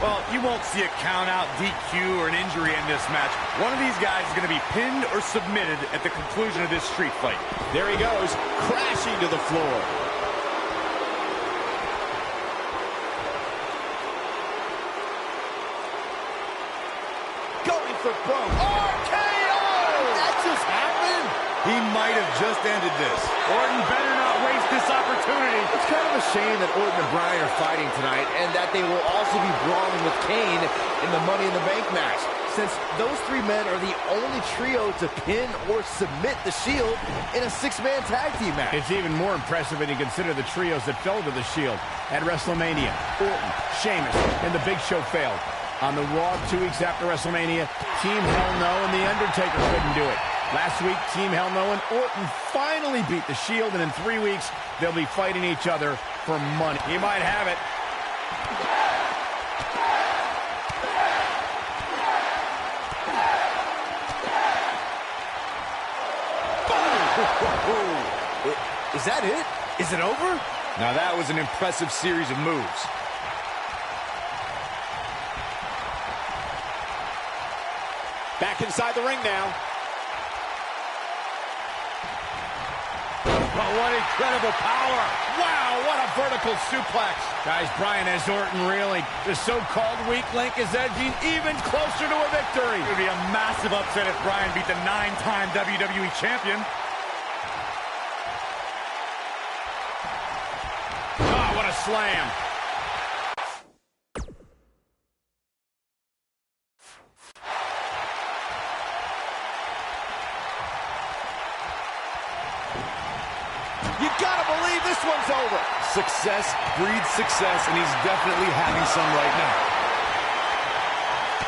Well, you won't see a count-out, DQ, or an injury in this match. One of these guys is going to be pinned or submitted at the conclusion of this street fight. There he goes, crashing to the floor. Going for broke. RKO! That just happened? He might have just ended this. Orton better not waste this opportunity. It's kind of a shame that Orton and Bryan are fighting tonight and that they will also be brawling with Kane in the Money in the Bank match, since those three men are the only trio to pin or submit the Shield in a six-man tag team match. It's even more impressive when you consider the trios that fell to the Shield. At WrestleMania, Orton, Sheamus, and The Big Show failed. On the Raw 2 weeks after WrestleMania, Team Hell No and The Undertaker couldn't do it. Last week, Team Hell No and Orton finally beat the Shield, and in 3 weeks, they'll be fighting each other for money. He might have it. Is that it? Is it over? Now that was an impressive series of moves. Back inside the ring now. Oh, what incredible power. Wow, what a vertical suplex. Guys, Bryan has Orton reeling. The so-called weak link is edging even closer to a victory. It would be a massive upset if Bryan beat the 9-time WWE champion. Oh, what a slam. You gotta believe this one's over. Success breeds success, and he's definitely having some right now.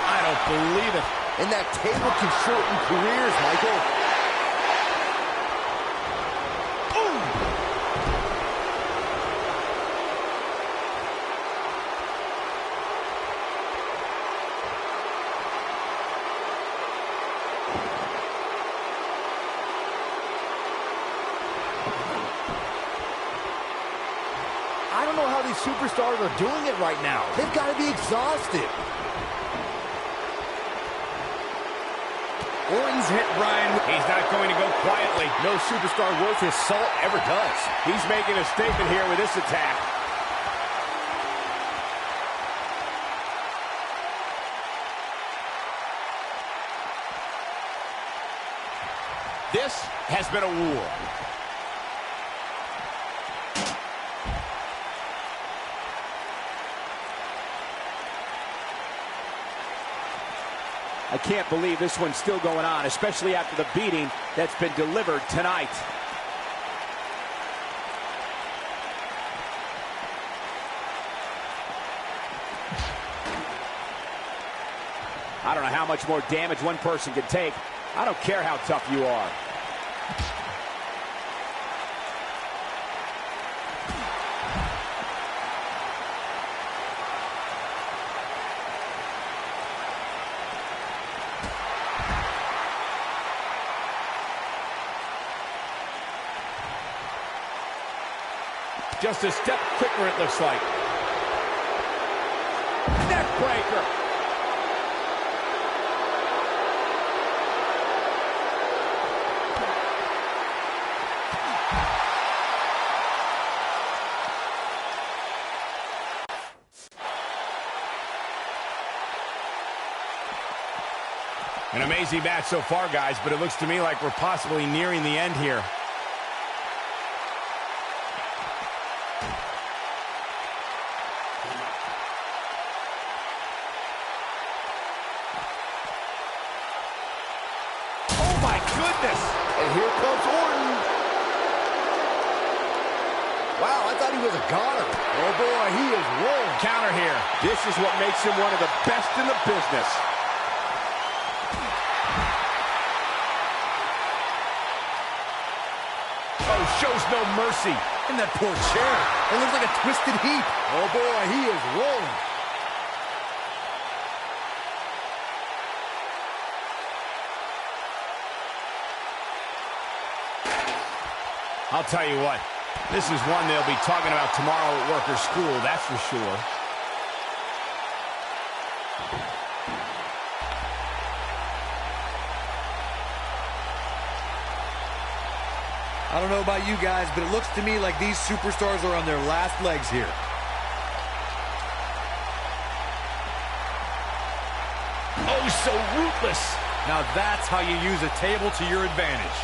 I don't believe it. And that table can shorten careers, Michael. I don't know how these superstars are doing it right now. They've got to be exhausted. Orton's hit Bryan. He's not going to go quietly. No superstar worth his salt ever does. He's making a statement here with this attack. This has been a war. I can't believe this one's still going on, especially after the beating that's been delivered tonight. I don't know how much more damage one person can take. I don't care how tough you are. Just a step quicker, it looks like. Neck breaker. An amazing match so far, guys, but it looks to me like we're possibly nearing the end here. Goodness. And here comes Orton. Wow, I thought he was a goner. Oh, boy, he is rolling. Counter here. This is what makes him one of the best in the business. Oh, shows no mercy. And that poor chair. It looks like a twisted heap. Oh, boy, he is rolling. I'll tell you what, this is one they'll be talking about tomorrow at work or school, that's for sure. I don't know about you guys, but it looks to me like these superstars are on their last legs here. Oh, so ruthless. Now that's how you use a table to your advantage.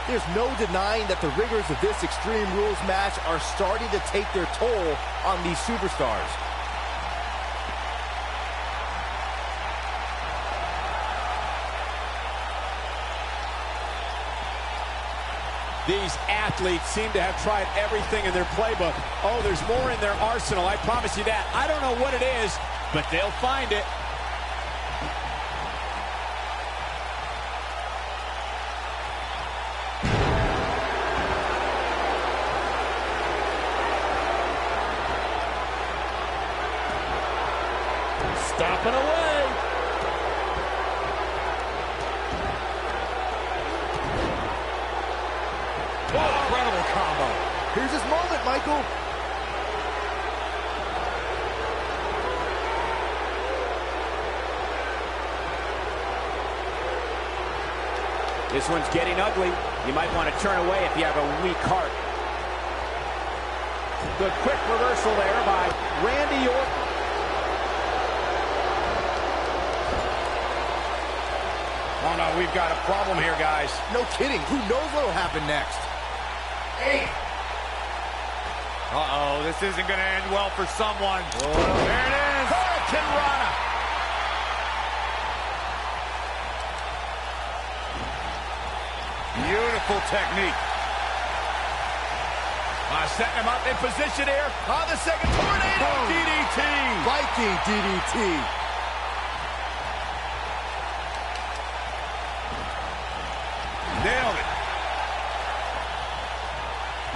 There's no denying that the rigors of this Extreme Rules match are starting to take their toll on these superstars. These athletes seem to have tried everything in their playbook. Oh, there's more in their arsenal, I promise you that. I don't know what it is, but they'll find it. stomping away. Oh, incredible combo. Here's his moment, Michael. This one's getting ugly. You might want to turn away if you have a weak heart. Good quick reversal there by Randy Orton. Oh no, we've got a problem here, guys. No kidding. Who knows what'll happen next? Hey! Uh-oh, this isn't going to end well for someone. Oh. There it is. Hurricane Rana. Beautiful technique. Setting him up in position here on the second tornado DDT. Viking DDT. Nailed it.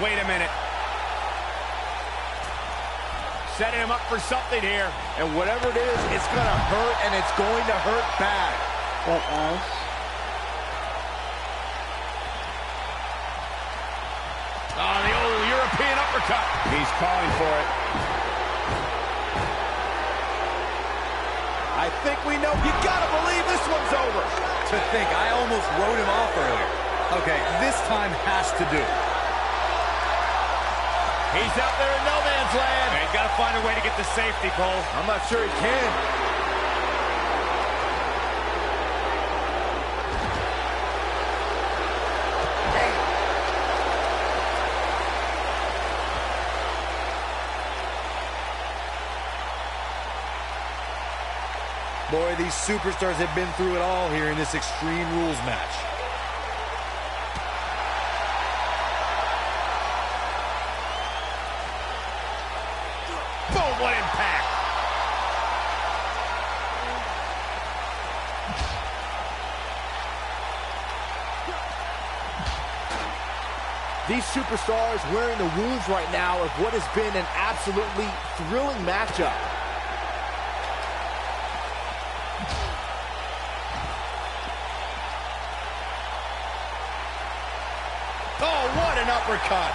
Wait a minute. Setting him up for something here. And whatever it is, it's going to hurt, and it's going to hurt bad. What else? Oh, the old European uppercut. He's calling for it. I think we know. You got to believe this one's over. To think, I almost wrote him off earlier. Okay, this time has to do. He's out there in no man's land. He's got to find a way to get to safety, Cole. I'm not sure he can. Boy, these superstars have been through it all here in this Extreme Rules match. Boom, what impact. These superstars wearing the wounds right now of what has been an absolutely thrilling matchup. Oh, what an uppercut.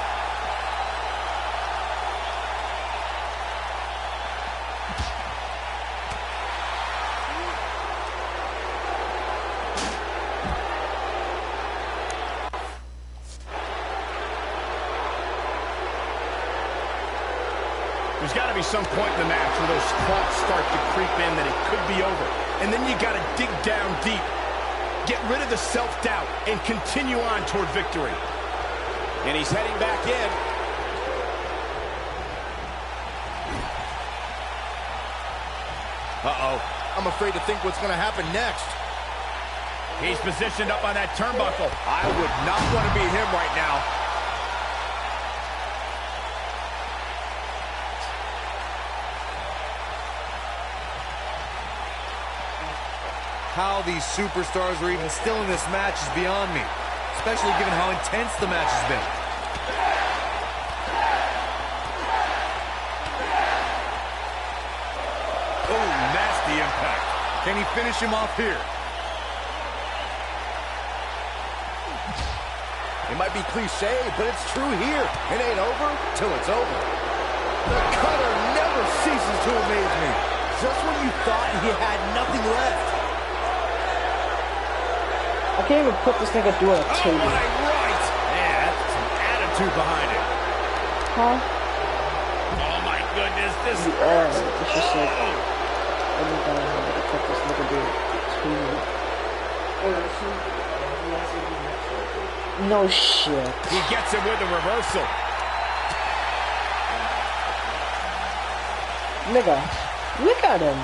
There's got to be some point in the match where those thoughts start to creep in that it could be over. And then you got to dig down deep. Get rid of the self-doubt and continue on toward victory. And he's heading back in. Uh-oh. I'm afraid to think what's going to happen next. He's positioned up on that turnbuckle. I would not want to be him right now. How these superstars are even still in this match is beyond me, especially given how intense the match has been. Oh, nasty impact. Can he finish him off here? It might be cliche, but it's true here. It ain't over till it's over. The cutter never ceases to amaze me. Just when you thought he had nothing left. I can't even put this nigga through a table. Oh, what a right! Yeah, that's some attitude behind it. Huh? Oh, my goodness, this It's just like, every time I have to put this nigga through a table. No shit. He gets it with the reversal. Nigga, look at him.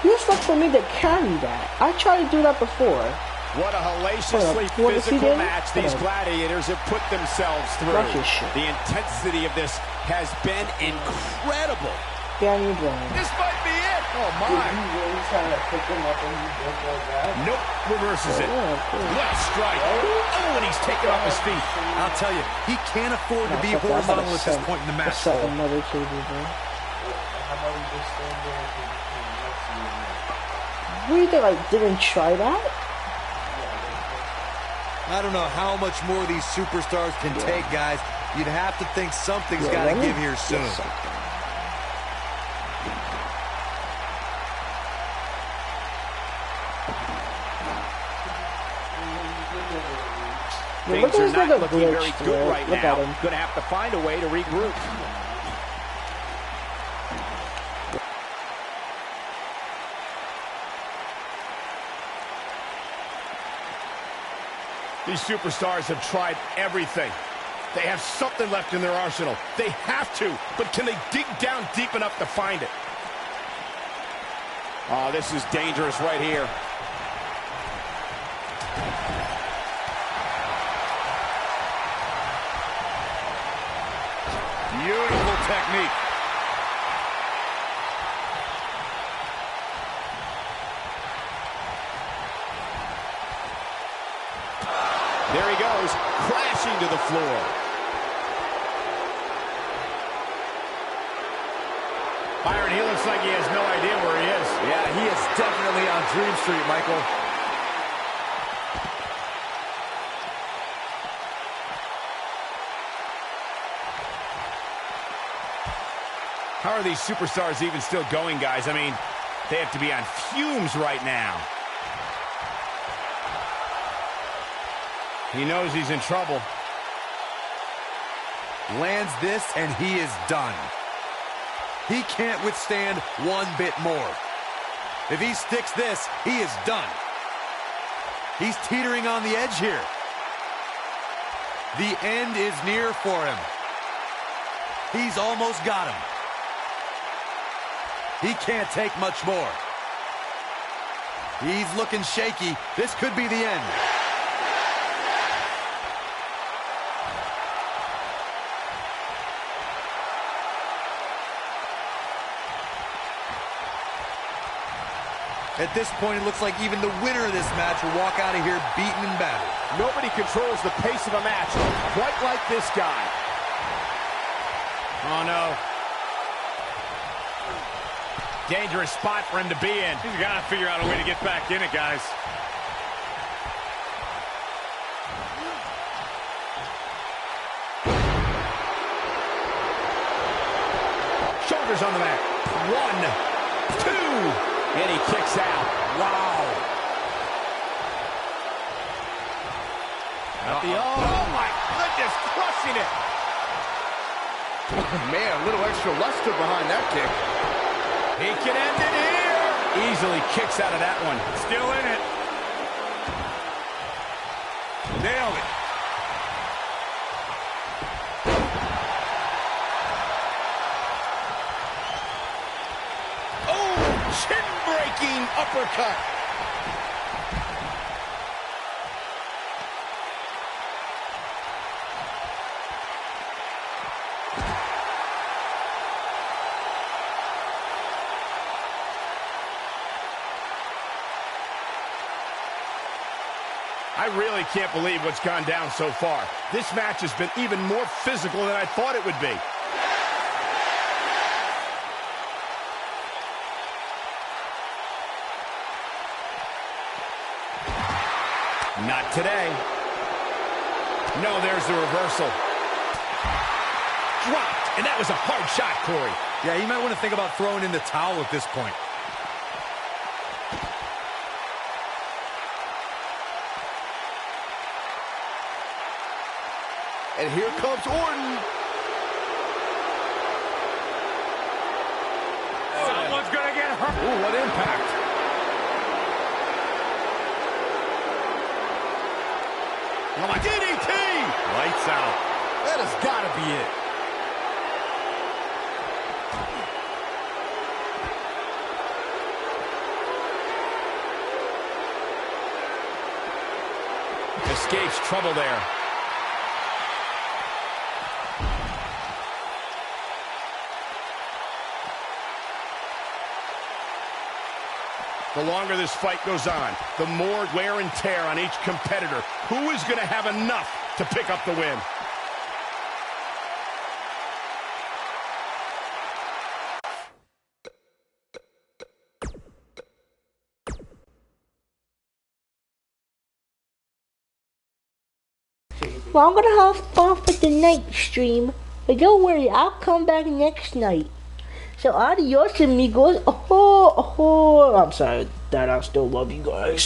He's left for me to carry that. I tried to do that before. What a hellaciously physical match these gladiators have put themselves through. The intensity of this has been incredible. Danny Bryan. This might be it. Oh, my. Did you really try to pick him up and you broke like that? Nope, reverses it. What a strike. Oh, and he's taken off his feet. I'll tell you, he can't afford to be horizontal at this point in the match. Another table, bro. How about we just stand there and We didn't try that. I don't know how much more these superstars can take, guys. You'd have to think something's got to give here soon. Things are not looking very good right now. Going to have to find a way to regroup. These superstars have tried everything. They have something left in their arsenal. They have to, but can they dig down deep enough to find it? Oh, this is dangerous right here. Beautiful technique. There he goes, crashing to the floor. Byron, he looks like he has no idea where he is. Yeah, he is definitely on Dream Street, Michael. How are these superstars even still going, guys? I mean, they have to be on fumes right now. He knows he's in trouble. Lands this, and he is done. He can't withstand one bit more. If he sticks this, he is done. He's teetering on the edge here. The end is near for him. He's almost got him. He can't take much more. He's looking shaky. This could be the end. At this point, it looks like even the winner of this match will walk out of here beaten and battered. Nobody controls the pace of a match quite like this guy. Oh, no. Dangerous spot for him to be in. He's got to figure out a way to get back in it, guys. Shoulders on the mat. 1, 2. And he kicks out. Wow. Oh, my goodness, crushing it. Man, a little extra luster behind that kick. He can end it here. Easily kicks out of that one. Still in it. Nailed it. Chin-breaking uppercut. I really can't believe what's gone down so far. This match has been even more physical than I thought it would be. Not today. No, there's the reversal. Dropped, and that was a hard shot, Corey. Yeah, you might want to think about throwing in the towel at this point. And here comes Orton. Someone's going to get hurt. Ooh, what impact. Oh, my DDT! Lights out. That has got to be it. Escapes trouble there. The longer this fight goes on, the more wear and tear on each competitor. Who is going to have enough to pick up the win? Well, I'm gonna hop off at the night stream. But don't worry, I'll come back next night. So adios amigos. Oh, I'm sorry that I still love you guys.